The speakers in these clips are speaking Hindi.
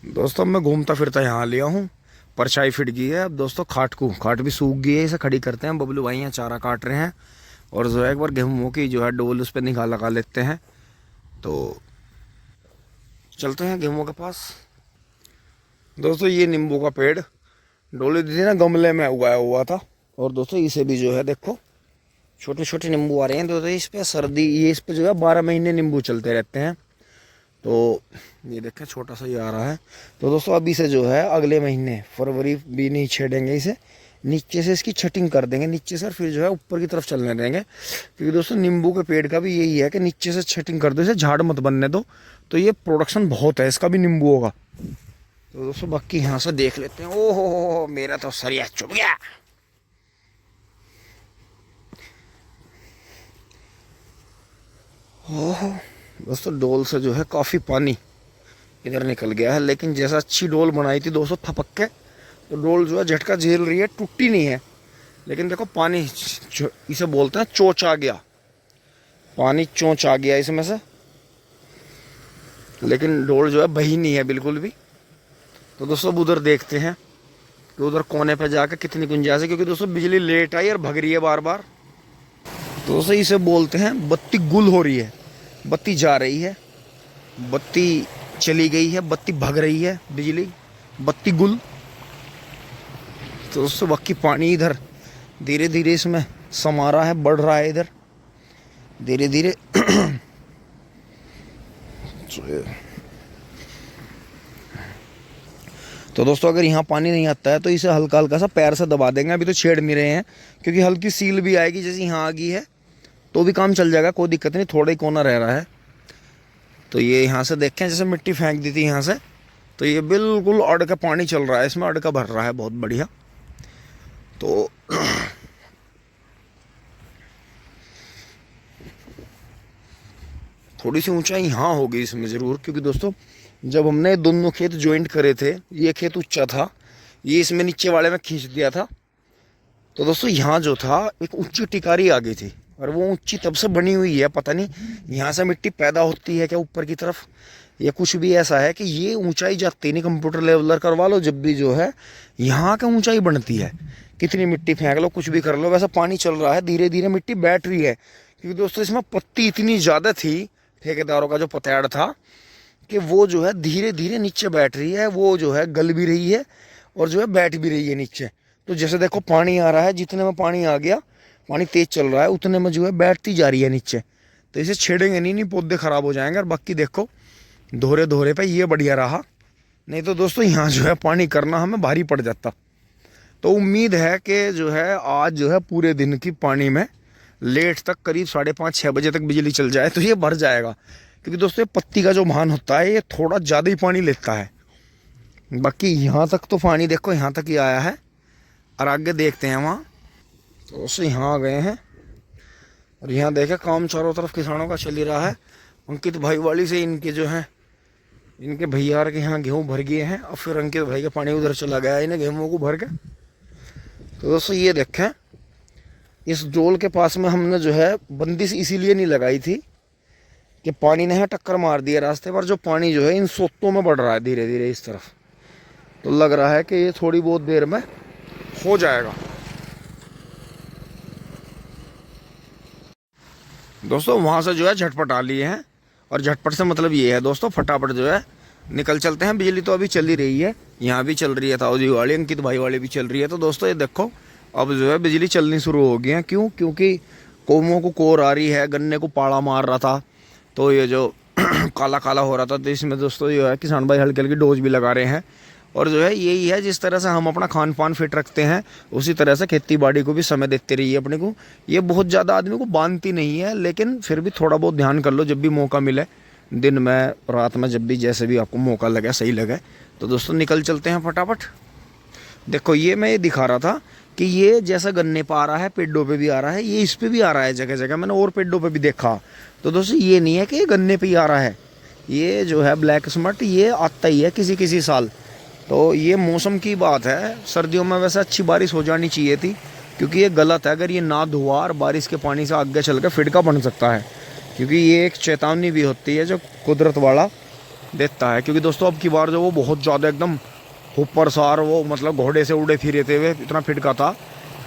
दोस्तों मैं घूमता फिरता यहाँ लिया हूँ। परछाई फिट गई है। अब दोस्तों खाट भी सूख गई है, इसे खड़ी करते हैं। बबलू भाई यहाँ चारा काट रहे हैं और जो है एक बार गेहूँ की जो है डोल उस पर निकाल लगा लेते हैं। तो चलते हैं गेहूँ के पास। दोस्तों ये नींबू का पेड़ डोली दी थी ना, गमले में उगाया हुआ था। और दोस्तों इसे भी जो है देखो छोटे छोटे नींबू आ रहे हैं। दोस्तों इस पे सर्दी, ये इस पे जो है 12 महीने नींबू चलते रहते हैं। तो ये देखें छोटा सा ये आ रहा है। तो दोस्तों अभी से जो है अगले महीने फरवरी भी नहीं छेड़ेंगे इसे, नीचे से इसकी छटिंग कर देंगे नीचे से, फिर जो है ऊपर की तरफ चलने देंगे। क्योंकि दोस्तों नींबू के पेड़ का भी यही है कि नीचे से छटिंग कर दो, इसे झाड़ मत बनने दो। तो ये प्रोडक्शन बहुत है इसका भी नींबू होगा। तो दोस्तों बाकी यहाँ से देख लेते हैं। ओहो मेरा तो सरिया चुभ गया। ओहो दोस्तों डोल से जो है काफ़ी पानी इधर निकल गया है, लेकिन जैसा अच्छी डोल बनाई थी दोस्तों थपक के, तो डोल जो है झटका झेल रही है, टूटी नहीं है। लेकिन देखो पानी इसे बोलते हैं चोंच आ गया, पानी चोंच आ गया इसमें से। लेकिन डोल जो है बही नहीं है बिल्कुल भी। तो दोस्तों अब उधर देखते हैं कि उधर कोने पे जाकर कितनी गुंजाइश है, क्योंकि दोस्तों बिजली लेट आई और भग रही है बार बार। तो दोस्तों इसे बोलते हैं बत्ती गुल हो रही है। बत्ती जा रही है, बत्ती चली गई है, बत्ती भग रही है, बिजली बत्ती गुल। तो दोस्तों बाकी पानी इधर धीरे धीरे इसमें समा रहा है, बढ़ रहा है इधर धीरे धीरे। तो दोस्तों अगर यहाँ पानी नहीं आता है तो इसे हल्का हल्का सा पैर से दबा देंगे। अभी तो छेड़ नहीं रहे हैं, क्योंकि हल्की सील भी आएगी जैसे यहाँ आ गई है तो भी काम चल जाएगा, कोई दिक्कत नहीं। थोड़ा ही कोना रह रहा है। तो ये यहाँ से देखें जैसे मिट्टी फेंक दी थी यहाँ से, तो ये बिल्कुल अड़ का पानी चल रहा है, इसमें अड़ का भर रहा है, बहुत बढ़िया। तो थोड़ी सी ऊंचाई यहाँ होगी इसमें ज़रूर, क्योंकि दोस्तों जब हमने दोनों खेत ज्वाइंट करे थे, ये खेत ऊंचा था, ये इसमें नीचे वाले में खींच दिया था। तो दोस्तों यहाँ जो था एक ऊंची टिकारी आ गई थी, और वो ऊंची तब से बनी हुई है। पता नहीं यहाँ से मिट्टी पैदा होती है क्या ऊपर की तरफ, या कुछ भी ऐसा है कि ये ऊंचाई जाती नहीं। कंप्यूटर लेवलर करवा लो जब भी जो है यहाँ का ऊंचाई बढ़ती है। कितनी मिट्टी फेंक लो, कुछ भी कर लो, वैसा पानी चल रहा है, धीरे धीरे मिट्टी बैठ रही है। क्योंकि दोस्तों इसमें पत्ती इतनी ज़्यादा थी, ठेकेदारों का जो पतैड़ था, कि वो जो है धीरे धीरे नीचे बैठ रही है, वो जो है गल भी रही है और जो है बैठ भी रही है नीचे। तो जैसे देखो पानी आ रहा है, जितने में पानी आ गया, पानी तेज चल रहा है, उतने में जो है बैठती जा रही है नीचे। तो इसे छेड़ेंगे नहीं, पौधे खराब हो जाएंगे। और बाकी देखो दोहरे दोहरे पे ये बढ़िया रहा, नहीं तो दोस्तों यहाँ जो है पानी करना हमें भारी पड़ जाता। तो उम्मीद है कि जो है आज जो है पूरे दिन की पानी में लेट तक करीब 5:30-6 बजे तक बिजली चल जाए तो ये भर जाएगा। क्योंकि दोस्तों ये पत्ती का जो महान होता है ये थोड़ा ज़्यादा ही पानी लेता है। बाकी यहाँ तक तो पानी देखो यहाँ तक ही आया है, और आगे देखते हैं वहाँ। तो दोस्तों यहाँ आ गए हैं, और यहाँ देखे काम चारों तरफ किसानों का चल ही रहा है। अंकित भाई वाली से इनके जो है इनके भैया के यहाँ गेहूँ भर गए हैं, और फिर अंकित भाई का पानी उधर चला गया इन्हें गेहूँ को भर के। तो दोस्तों ये देखें इस डोल के पास में हमने जो है बंदिश इसीलिए नहीं लगाई थी कि पानी ने टक्कर मार दिया रास्ते पर। जो पानी जो है इन सोतों में बढ़ रहा है धीरे धीरे इस तरफ, तो लग रहा है कि ये थोड़ी बहुत देर में हो जाएगा। दोस्तों वहाँ से जो है झटपट आ लिए हैं, और झटपट से मतलब ये है दोस्तों फटाफट जो है निकल चलते हैं। बिजली तो अभी चल ही रही है, यहाँ भी चल रही है, ताऊ जी वाली अंकित भाई वाली भी चल रही है। तो दोस्तों ये देखो अब जो है बिजली चलनी शुरू हो गई है। क्यों? क्योंकि कौमों को कोर आ रही है, गन्ने को पाला मार रहा था, तो ये जो काला काला हो रहा था, तो इसमें दोस्तों जो है किसान भाई हल्की हल्की डोज भी लगा रहे हैं। और जो है यही है, जिस तरह से हम अपना खान पान फिट रखते हैं उसी तरह से खेती बाड़ी को भी समय देते रहिए अपने को। ये बहुत ज़्यादा आदमी को बांधती नहीं है, लेकिन फिर भी थोड़ा बहुत ध्यान कर लो जब भी मौका मिले, दिन में रात में, जब भी जैसे भी आपको मौका लगे, सही लगे। तो दोस्तों निकल चलते हैं फटाफट। देखो ये मैं ये दिखा रहा था कि ये जैसा गन्ने पर आ रहा है, पेड़ों पे भी आ रहा है, ये इस पे भी आ रहा है जगह जगह, मैंने और पेड़ों पे भी देखा। तो दोस्तों ये नहीं है कि ये गन्ने पे ही आ रहा है, ये जो है ब्लैक स्मट ये आता ही है किसी किसी साल। तो ये मौसम की बात है, सर्दियों में वैसे अच्छी बारिश हो जानी चाहिए थी, क्योंकि ये गलत है अगर ये ना धुआ और बारिश के पानी से आगे चल कर फिड़का बन सकता है। क्योंकि ये एक चेतावनी भी होती है जो कुदरत वाला देता है। क्योंकि दोस्तों अब की बार जो वो बहुत ज़्यादा एकदम ऊपर सार वो मतलब घोड़े से उड़े फिरे थे वे, इतना फिट का था,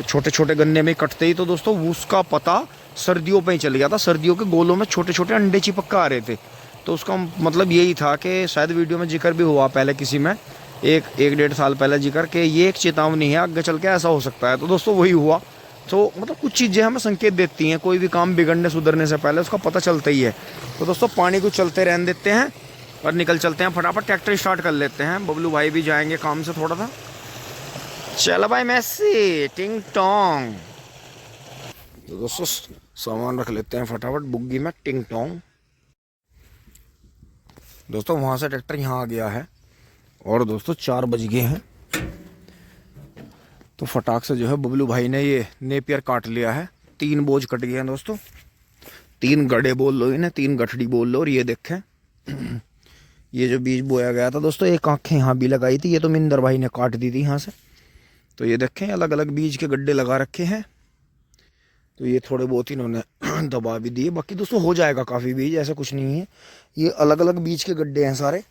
छोटे छोटे गन्ने में कटते ही तो दोस्तों उसका पता सर्दियों पे ही चल गया था। सर्दियों के गोलों में छोटे छोटे अंडे चिपक कर आ रहे थे। तो उसका मतलब यही था कि शायद वीडियो में जिक्र भी हुआ पहले किसी में, एक 1-1.5 साल पहले जिक्र, कि ये एक चेतावनी है, आगे चल के ऐसा हो सकता है। तो दोस्तों वही हुआ। तो मतलब कुछ चीज़ें हमें संकेत देती हैं, कोई भी काम बिगड़ने सुधरने से पहले उसका पता चलता ही है। तो दोस्तों पानी को चलते रहने देते हैं और निकल चलते हैं फटाफट, ट्रैक्टर स्टार्ट कर लेते हैं। बबलू भाई भी जाएंगे काम से थोड़ा सा। चलो भाई मैसी टिंग टोंग। तो दोस्तों सामान रख लेते हैं फटाफट बुग्गी में, टिंग टोंग। दोस्तों वहाँ से ट्रैक्टर यहाँ आ गया है और दोस्तों 4 बज गए हैं। तो फटाक से जो है बबलू भाई ने ये नेपियर काट लिया है। 3 बोझ कट गए हैं दोस्तों, 3 गड्ढे बोल लो इन्हें, 3 गठड़ी बोल लो। और ये देखें ये जो बीज बोया गया था दोस्तों, एक आँखें यहाँ भी लगाई थी, ये तो मिंदर भाई ने काट दी थी यहाँ से। तो ये देखें अलग अलग बीज के गड्ढे लगा रखे हैं। तो ये थोड़े बहुत इन्होंने दबा भी दिए, बाकी दोस्तों हो जाएगा काफ़ी बीज, ऐसा कुछ नहीं है। ये अलग अलग बीज के गड्ढे हैं सारे,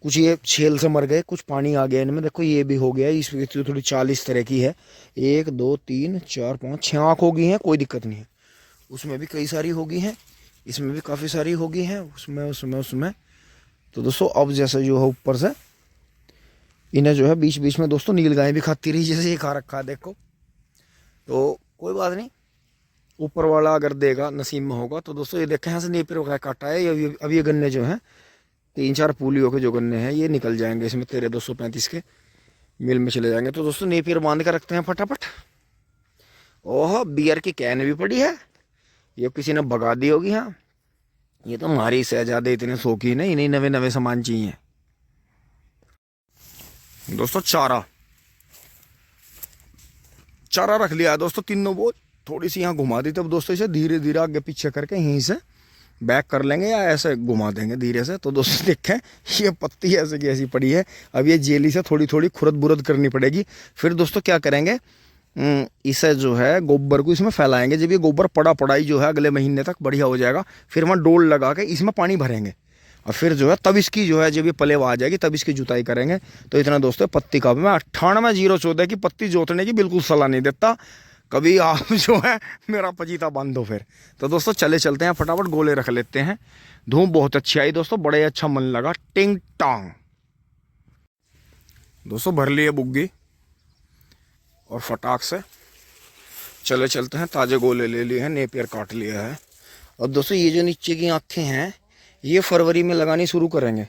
कुछ ये छेल से मर गए, कुछ पानी आ गया इनमें। देखो ये भी हो गया, इसमें थोड़ी चाल इस तरह की है। 1 2 3 4 5 6 आँख हो गई हैं, कोई दिक्कत नहीं है। उसमें भी कई सारी होगी हैं, इसमें भी काफ़ी सारी होगी हैं, उसमें। तो दोस्तों अब जैसे जो है ऊपर से इन्हें जो है बीच बीच में दोस्तों नील गाय भी खाती रही, जैसे ये खा रखा है देखो। तो कोई बात नहीं, ऊपर वाला अगर देगा नसीब में होगा। तो दोस्तों ये देखें यहाँ से नेपियर वगैरह काटा है। अब ये गन्ने जो हैं 3-4 पूलियों के जो गन्ने हैं ये निकल जाएंगे इसमें, 13-235 के मिल में चले जाएंगे। तो दोस्तों नेपियर बांध कर रखते हैं फटाफट। ओह बियर की कैन भी पड़ी है, ये किसी ने भगा दी होगी। हाँ ये तो हमारी शहजादे इतने शौकीन है, इन्हीं नवे नवे सामान चाहिए। दोस्तों चारा रख लिया है दोस्तों, तीनों बोझ। थोड़ी सी यहाँ घुमा दी, तब दोस्तों इसे धीरे धीरे आगे पीछे करके यहीं से बैक कर लेंगे या ऐसे घुमा देंगे धीरे से। तो दोस्तों देखें ये पत्ती ऐसे की ऐसी पड़ी है, अब ये जेली से थोड़ी थोड़ी खुरद बुरद करनी पड़ेगी। फिर दोस्तों क्या करेंगे, इसे जो है गोबर को इसमें फैलाएंगे। जब ये गोबर पड़ा ही जो है अगले महीने तक बढ़िया हो जाएगा, फिर वहाँ डोल लगा के इसमें पानी भरेंगे और फिर जो है तब इसकी जो है जब ये पलेवा आ जाएगी तब इसकी जुताई करेंगे। तो इतना दोस्तों पत्ती का मैं 98-014 की पत्ती जोतने की बिल्कुल सलाह नहीं देता, कभी आप जो है मेरा पजीता बंद दो फिर। तो दोस्तों चलते हैं फटाफट, गोले रख लेते हैं। धूप बहुत अच्छी आई दोस्तों, बड़े अच्छा मन लगा। टिंग टांग दोस्तों भर लिए बुग्गी और फटाक से चलते हैं। ताजे गोले ले लिए हैं, नेपियर काट लिया है। और दोस्तों ये जो नीचे की आँखें हैं ये फरवरी में लगानी शुरू करेंगे,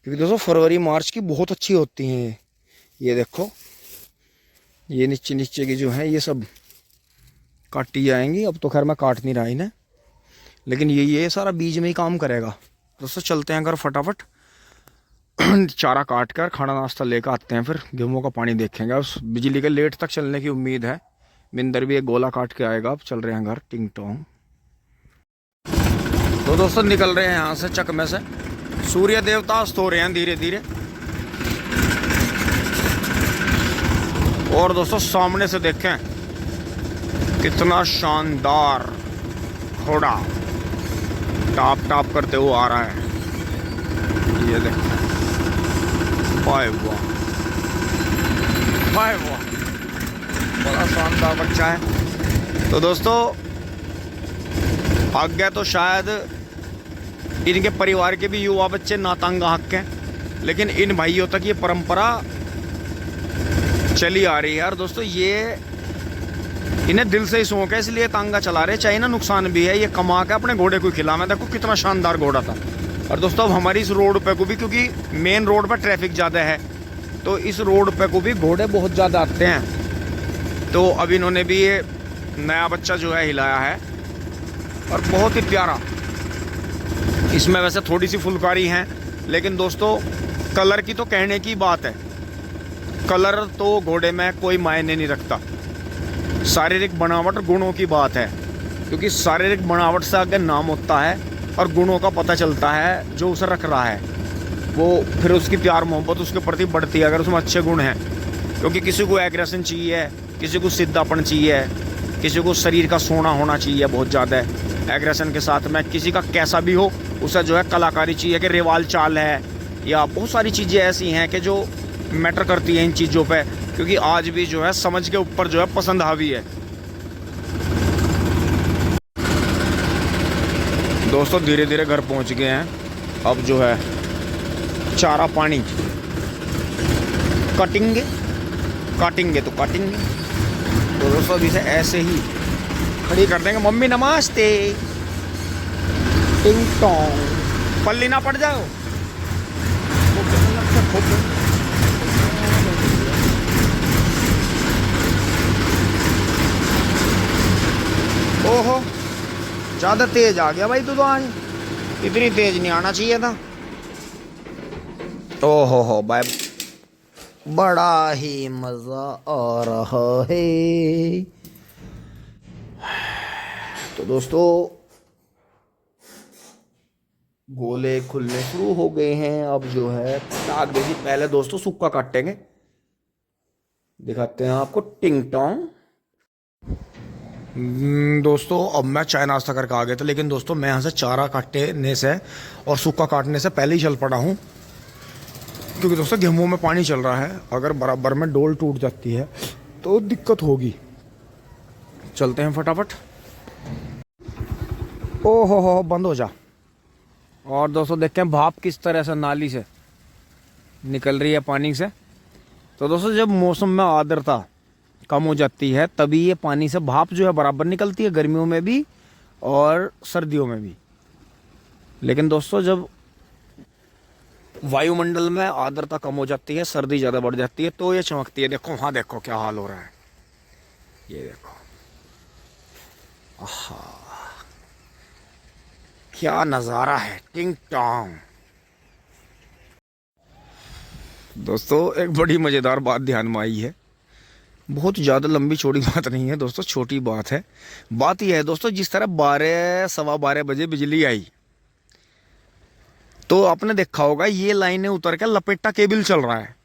क्योंकि दोस्तों फरवरी मार्च की बहुत अच्छी होती हैं। ये देखो ये नीचे की जो है ये सब काटी जाएंगी। अब तो खैर मैं काट नहीं रहा इन्हें, लेकिन ये सारा बीज में ही काम करेगा। दोस्तों चलते हैं घर फटाफट, चारा काट कर खाना नाश्ता लेकर आते हैं, फिर गेहूँ का पानी देखेंगे। उस बिजली के लेट तक चलने की उम्मीद है। मिंदर भी एक गोला काट के आएगा। अब चल रहे हैं घर, टिंग टोंग। तो दोस्तों निकल रहे हैं यहाँ से चक में से। सूर्य देवता अस्त हो रहे हैं धीरे धीरे। और दोस्तों सामने से देखें कितना शानदार घोड़ा टाप करते हुए आ रहा है। ये देखें, वाह वाह वाह वाह, बड़ा शानदार बच्चा है। तो दोस्तों आज्ञा तो शायद इनके परिवार के भी युवा बच्चे नातांगा हक हैं, लेकिन इन भाइयों तक ये परंपरा चली आ रही है। और दोस्तों ये इन्हें दिल से ही शौक है, इसलिए तांगा चला रहे, चाहे ना नुकसान भी है। ये कमा के अपने घोड़े को खिला। मैं देखो कितना शानदार घोड़ा था। और दोस्तों अब हमारी इस रोड पे को भी, क्योंकि मेन रोड पर ट्रैफिक ज़्यादा है, तो इस रोड पे को भी घोड़े बहुत ज़्यादा आते हैं। तो अब इन्होंने भी ये नया बच्चा जो है हिलाया है और बहुत ही प्यारा। इसमें वैसे थोड़ी सी फुलकारी हैं, लेकिन दोस्तों कलर की तो कहने की बात है। कलर तो घोड़े में कोई मायने नहीं रखता, शारीरिक बनावट और गुणों की बात है। क्योंकि शारीरिक बनावट से आगे नाम होता है और गुणों का पता चलता है। जो उसे रख रहा है वो फिर उसकी प्यार मोहब्बत उसके प्रति बढ़ती है, अगर उसमें अच्छे गुण हैं। क्योंकि किसी को एग्रेशन चाहिए, किसी को सिद्धापन चाहिए, किसी को शरीर का सोना होना चाहिए बहुत ज़्यादा एग्रेशन के साथ में। किसी का कैसा भी हो उसे जो है कलाकारी चाहिए कि रेवाल चाल है, या बहुत सारी चीज़ें ऐसी हैं कि जो मैटर करती हैं इन चीज़ों पे, क्योंकि आज भी जो है समझ के ऊपर जो है पसंद हावी है। दोस्तों धीरे धीरे घर पहुंच गए हैं। अब जो है चारा पानी काटेंगे तो काटेंगे। तो दोस्तों अभी से ऐसे ही खड़ी कर देंगे। मम्मी नमस्ते। टिंग टोंग, पल्ली ना पड़ जाओ। ओहो ज़्यादा तेज आ गया भाई तू तो आज, इतनी तेज नहीं आना चाहिए था। ओहो हो भाई, बड़ा ही मज़ा आ रहा है। तो दोस्तों गोले खुलने शुरू हो गए हैं। अब जो है टाक देखिए, पहले दोस्तों सूखा काटेंगे, दिखाते हैं आपको। टिंग टोंग। दोस्तों अब मैं चाय नाश्ता करके आ गया था, लेकिन दोस्तों मैं यहाँ से चारा काटने से और सूखा काटने से पहले ही चल पड़ा हूँ, क्योंकि दोस्तों गेहूं में पानी चल रहा है। अगर बराबर में डोल टूट जाती है तो दिक्कत होगी। चलते हैं फटाफट। ओहो हो बंद हो जा। और दोस्तों देखते हैं भाप किस तरह से नाली से निकल रही है पानी से। तो दोस्तों जब मौसम में आर्द्रता कम हो जाती है तभी ये पानी से भाप जो है बराबर निकलती है, गर्मियों में भी और सर्दियों में भी। लेकिन दोस्तों जब वायुमंडल में आर्द्रता कम हो जाती है, सर्दी ज़्यादा बढ़ जाती है, तो ये चमकती है। देखो हाँ, देखो क्या हाल हो रहा है, ये देखो। आहा क्या नज़ारा है। टिंग टोंग। दोस्तों एक बड़ी मज़ेदार बात ध्यान में आई है। बहुत ज़्यादा लंबी चौड़ी बात नहीं है दोस्तों, छोटी बात है। बात यह है दोस्तों, जिस तरह 12 सवा 12 बजे बिजली आई तो आपने देखा होगा ये लाइनें उतर के लपेटा केबल चल रहा है।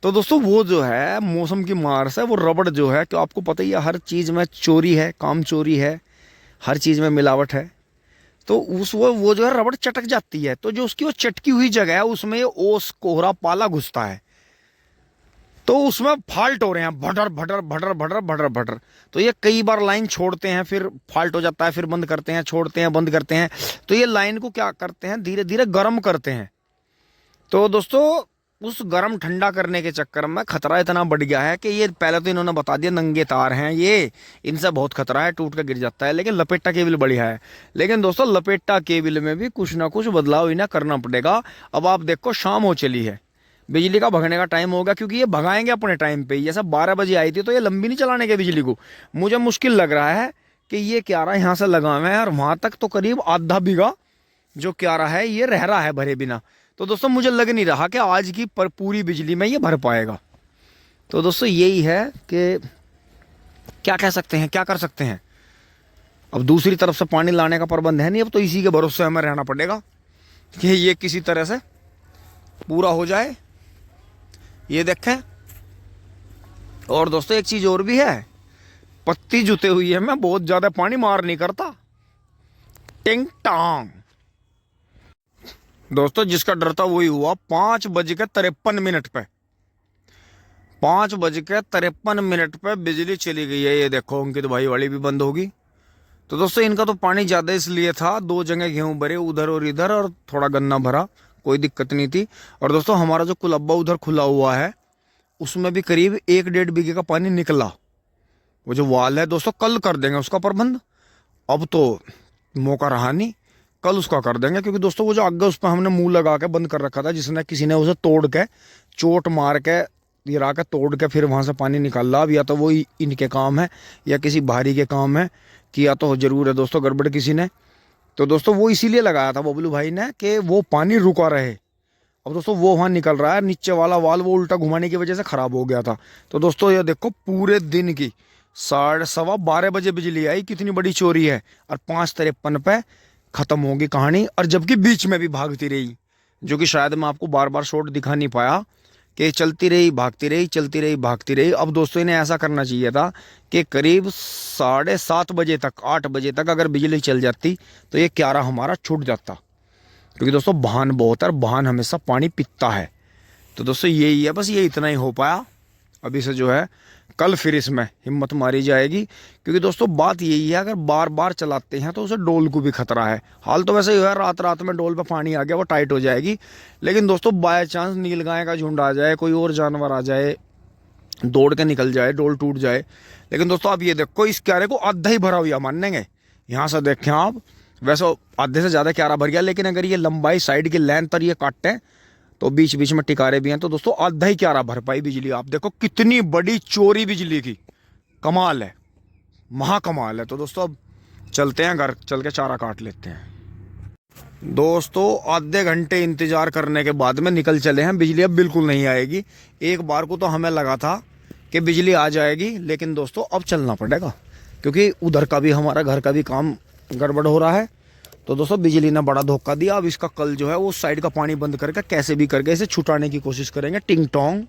तो दोस्तों वो जो है मौसम की मार से वो रबड़ जो है, कि आपको पता ही है हर चीज़ में चोरी है, काम चोरी है, हर चीज़ में मिलावट है। तो उस वो जो है रबड़ चटक जाती है, तो जो उसकी वो चटकी हुई जगह है उसमें ओस कोहरा पाला घुसता है, तो उसमें फॉल्ट हो रहे हैं, भटर भटर भटर भटर भटर भटर। तो ये कई बार लाइन छोड़ते हैं, फिर फॉल्ट हो जाता है, फिर बंद करते हैं, छोड़ते हैं, बंद करते हैं। तो ये लाइन को क्या करते हैं, धीरे धीरे गर्म करते हैं। तो दोस्तों उस गर्म ठंडा करने के चक्कर में खतरा इतना बढ़ गया है कि ये पहले तो इन्होंने बता दिया नंगे तार हैं ये, इनसे बहुत खतरा है, टूट कर गिर जाता है। लेकिन लपेटा केबल बढ़िया है। लेकिन दोस्तों लपेटा केबल में भी कुछ ना कुछ बदलाव इन्हें करना पड़ेगा। अब आप देखो शाम हो चली है, बिजली का भगने का टाइम होगा, क्योंकि ये भगाएंगे अपने टाइम पे। जैसा 12 बजे आई थी तो ये लंबी नहीं चलाने के बिजली को। मुझे मुश्किल लग रहा है कि ये क्यारा यहाँ से लगा हुआ है और वहाँ तक तो करीब आधा बीघा जो क्यारा है ये रह रहा है भरे बिना। तो दोस्तों मुझे लग नहीं रहा कि आज की पूरी बिजली में ये भर पाएगा। तो दोस्तों यही है कि क्या कह सकते हैं, क्या कर सकते हैं। अब दूसरी तरफ से पानी लाने का प्रबंध है नहीं, अब तो इसी के भरोसे हमें रहना पड़ेगा कि ये किसी तरह से पूरा हो जाए। ये देखें। और दोस्तों एक चीज़ और भी है, पत्ती जुते हुई है, मैं बहुत ज़्यादा पानी मार नहीं करता। टिंग टोंग। दोस्तों जिसका डर था वही हुआ। 5:53 पे 5:53 पे बिजली चली गई है। ये देखो अंकित भाई वाली भी बंद होगी। तो दोस्तों इनका तो पानी ज़्यादा इसलिए था, 2 जगह गेहूं भरे, उधर और इधर, और थोड़ा गन्ना भरा, कोई दिक्कत नहीं थी। और दोस्तों हमारा जो कुलब्बा उधर खुला हुआ है उसमें भी करीब 1-1.5 बीघे का पानी निकला। वो जो वाल है दोस्तों कल कर देंगे उसका प्रबंध, अब तो मौका रहा नहीं, कल उसका कर देंगे। क्योंकि दोस्तों वो जो आगे उस पर हमने मुंह लगा के बंद कर रखा था, जिसने किसी ने उसे तोड़ के चोट मार के गिरा के तोड़ के फिर वहाँ से पानी निकाला। अब या तो वो इनके काम है या किसी बाहरी के काम है, किया तो जरूर है दोस्तों गड़बड़ किसी ने। तो दोस्तों वो इसीलिए लगाया था बबलू भाई ने कि वो पानी रुका रहे। अब दोस्तों वो वहाँ निकल रहा है, नीचे वाला वाल वो उल्टा घुमाने की वजह से ख़राब हो गया था। तो दोस्तों ये देखो पूरे दिन की 12:30 बजे बिजली आई, कितनी बड़ी चोरी है। और 5:53 पे ख़त्म होगी कहानी। और जबकि बीच में भी भागती रही, जो कि शायद मैं आपको बार बार शॉट दिखा नहीं पाया, कि चलती रही भागती रही, चलती रही भागती रही। अब दोस्तों इन्हें ऐसा करना चाहिए था कि करीब 7:30 बजे तक, 8 बजे तक अगर बिजली चल जाती तो ये क्यारा हमारा छूट जाता। क्योंकि दोस्तों भान बहुत है और भान हमेशा पानी पीता है। तो दोस्तों यही है, बस ये इतना ही हो पाया। अभी से जो है कल फिर इसमें हिम्मत मारी जाएगी, क्योंकि दोस्तों बात यही है, अगर बार बार चलाते हैं तो उसे डोल को भी खतरा है। हाल तो वैसे ही है, रात रात में डोल पे पानी आ गया वो टाइट हो जाएगी, लेकिन दोस्तों बाय चांस नीलगाय का झुंड आ जाए, कोई और जानवर आ जाए, दौड़ के निकल जाए, डोल टूट जाए। लेकिन दोस्तों आप ये देखो, इस क्यारे को आधा ही भरा हुआ मानेंगे, यहाँ से देखें आप, वैसे आधे से ज़्यादा क्यारा भर गया, लेकिन अगर ये लंबाई साइड की लेंथ पर ये काटें तो बीच बीच में टिकारे भी हैं, तो दोस्तों आधा ही क्यारा भर पाई बिजली। आप देखो कितनी बड़ी चोरी बिजली की, कमाल है, महा कमाल है। तो दोस्तों अब चलते हैं घर, चल के चारा काट लेते हैं। दोस्तों आधे घंटे इंतजार करने के बाद में निकल चले हैं, बिजली अब बिल्कुल नहीं आएगी। एक बार को तो हमें लगा था कि बिजली आ जाएगी, लेकिन दोस्तों अब चलना पड़ेगा, क्योंकि उधर का भी हमारा घर का भी काम गड़बड़ हो रहा है। तो दोस्तों बिजली ने बड़ा धोखा दिया। अब इसका कल जो है वो साइड का पानी बंद करके कैसे भी करके इसे छुटाने की कोशिश करेंगे, टिंग टोंग।